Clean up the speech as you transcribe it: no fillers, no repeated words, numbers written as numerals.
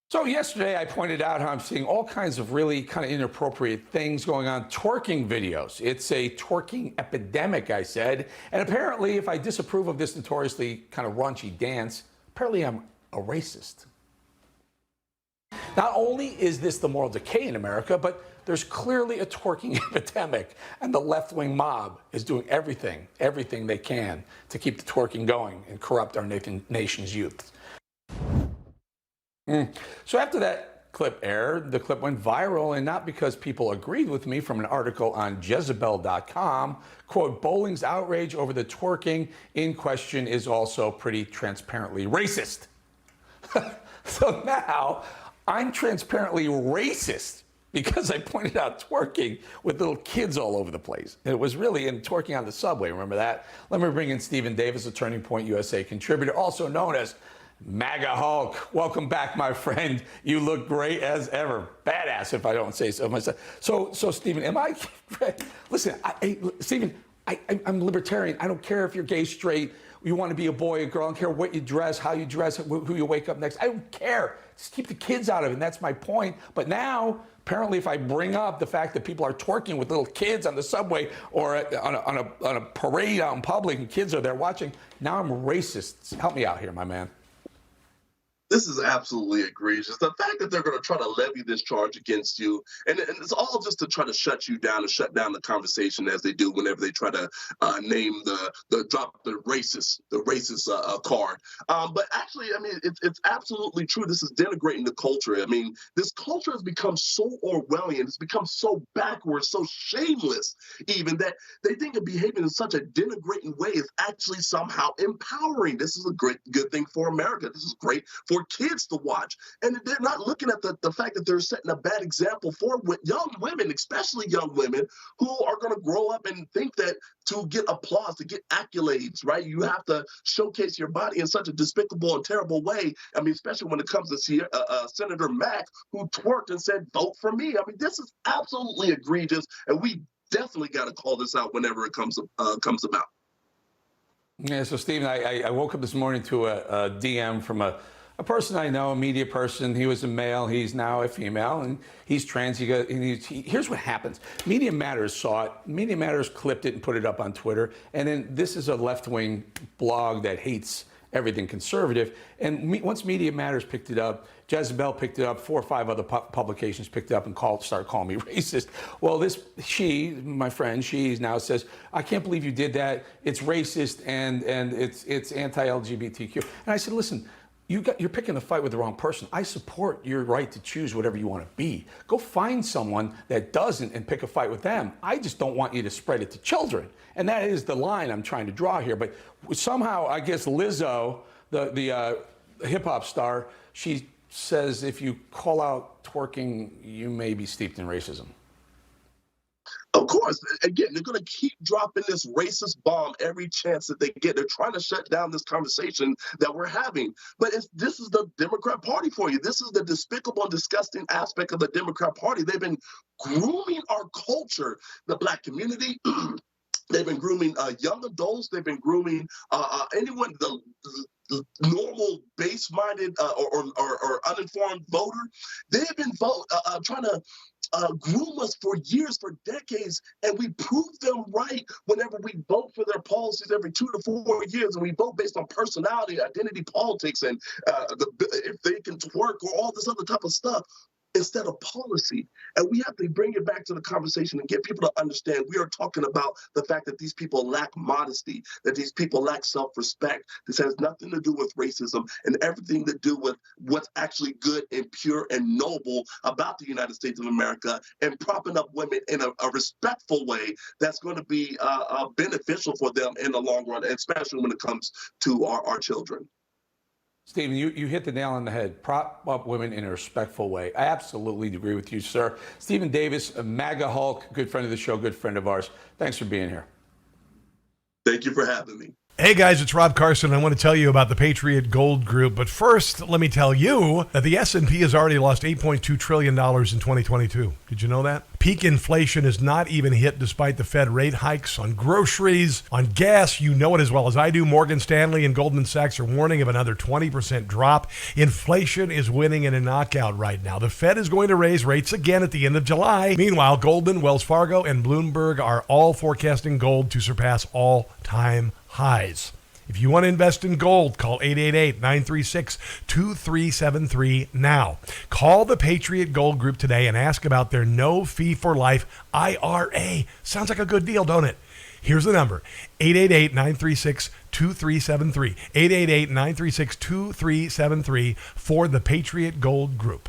So yesterday I pointed out how I'm seeing all kinds of really kind of inappropriate things going on. Twerking videos. It's a twerking epidemic, I said. And apparently if I disapprove of this notoriously kind of raunchy dance, apparently I'm a racist. Not only is this the moral decay in America, but there's clearly a twerking epidemic, and the left-wing mob is doing everything they can to keep the twerking going and corrupt our nation's youth. So after that clip aired, the clip went viral, and not because people agreed with me. From an article on Jezebel.com, quote, Bolling's outrage over the twerking in question is also pretty transparently racist. So now I'm transparently racist because I pointed out twerking with little kids all over the place. And it was really in twerking on the subway. Remember that? Let me bring in Stephen Davis, a Turning Point USA contributor, also known as MAGA Hulk. Welcome back, my friend. You look great as ever. Badass, if I don't say so myself. So Stephen, am I? Listen, Stephen, I'm libertarian. I don't care if you're gay, straight, you want to be a boy, a girl. I don't care what you dress, how you dress, who you wake up next. I don't care. Just keep the kids out of it, and that's my point. But now, apparently, if I bring up the fact that people are twerking with little kids on the subway or on a parade out in public and kids are there watching, now I'm racist. Help me out here, my man. This is absolutely egregious. The fact that they're going to try to levy this charge against you, and it's all just to try to shut you down and shut down the conversation, as they do whenever they try to name drop the racist card. But actually, I mean, it's absolutely true. This is denigrating the culture. I mean, this culture has become so Orwellian. It's become so backwards, so shameless, even that they think of behaving in such a denigrating way is actually somehow empowering. This is a good thing for America. This is great for kids to watch, and they're not looking at the fact that they're setting a bad example for young women, especially young women who are going to grow up and think that to get applause, to get accolades, right, you have to showcase your body in such a despicable and terrible way. I mean, especially when it comes to Senator Mack, who twerked and said, "Vote for me." I mean, this is absolutely egregious, and we definitely got to call this out whenever it comes about. Yeah. So Stephen, I woke up this morning to a DM from a person I know, a media person. He was a male. He's now a female, and he's trans. Here's what happens. Media Matters saw it. Media Matters clipped it and put it up on Twitter. And then this is a left-wing blog that hates everything conservative. And once Media Matters picked it up, Jezebel picked it up, 4 or 5 other publications picked it up and started calling me racist. Well, my friend, she now says, I can't believe you did that. It's racist and it's anti-LGBTQ. And I said, listen, you're picking a fight with the wrong person. I support your right to choose whatever you want to be. Go find someone that doesn't and pick a fight with them. I just don't want you to spread it to children. And that is the line I'm trying to draw here. But somehow, I guess Lizzo, the hip-hop star, she says if you call out twerking, you may be steeped in racism. Of course, again, they're going to keep dropping this racist bomb every chance that they get. They're trying to shut down this conversation that we're having. But this is the Democrat Party for you. This is the despicable and disgusting aspect of the Democrat Party. They've been grooming our culture, the Black community. They've been grooming young adults. They've been grooming anyone, the normal base-minded or uninformed voter. They've been trying to groom us for years, for decades, and we prove them right whenever we vote for their policies every 2 to 4 years, and we vote based on personality, identity politics, and if they can twerk or all this other type of stuff, instead of policy. And we have to bring it back to the conversation and get people to understand we are talking about the fact that these people lack modesty, that these people lack self-respect. This has nothing to do with racism and everything to do with what's actually good and pure and noble about the United States of America, and propping up women in a respectful way that's going to be beneficial for them in the long run, especially when it comes to our children. Stephen, you hit the nail on the head. Prop up women in a respectful way. I absolutely agree with you, sir. Stephen Davis, a MAGA Hulk, good friend of the show, good friend of ours. Thanks for being here. Thank you for having me. Hey guys, it's Rob Carson. I want to tell you about the Patriot Gold Group. But first, let me tell you that the S&P has already lost $8.2 trillion in 2022. Did you know that? Peak inflation is not even hit despite the Fed rate hikes on groceries, on gas. You know it as well as I do. Morgan Stanley and Goldman Sachs are warning of another 20% drop. Inflation is winning in a knockout right now. The Fed is going to raise rates again at the end of July. Meanwhile, Goldman, Wells Fargo, and Bloomberg are all forecasting gold to surpass all-time highs. If you want to invest in gold, call 888-936-2373 now. Call the Patriot Gold Group today and ask about their no-fee-for-life IRA. Sounds like a good deal, don't it? Here's the number, 888-936-2373. 888-936-2373 for the Patriot Gold Group.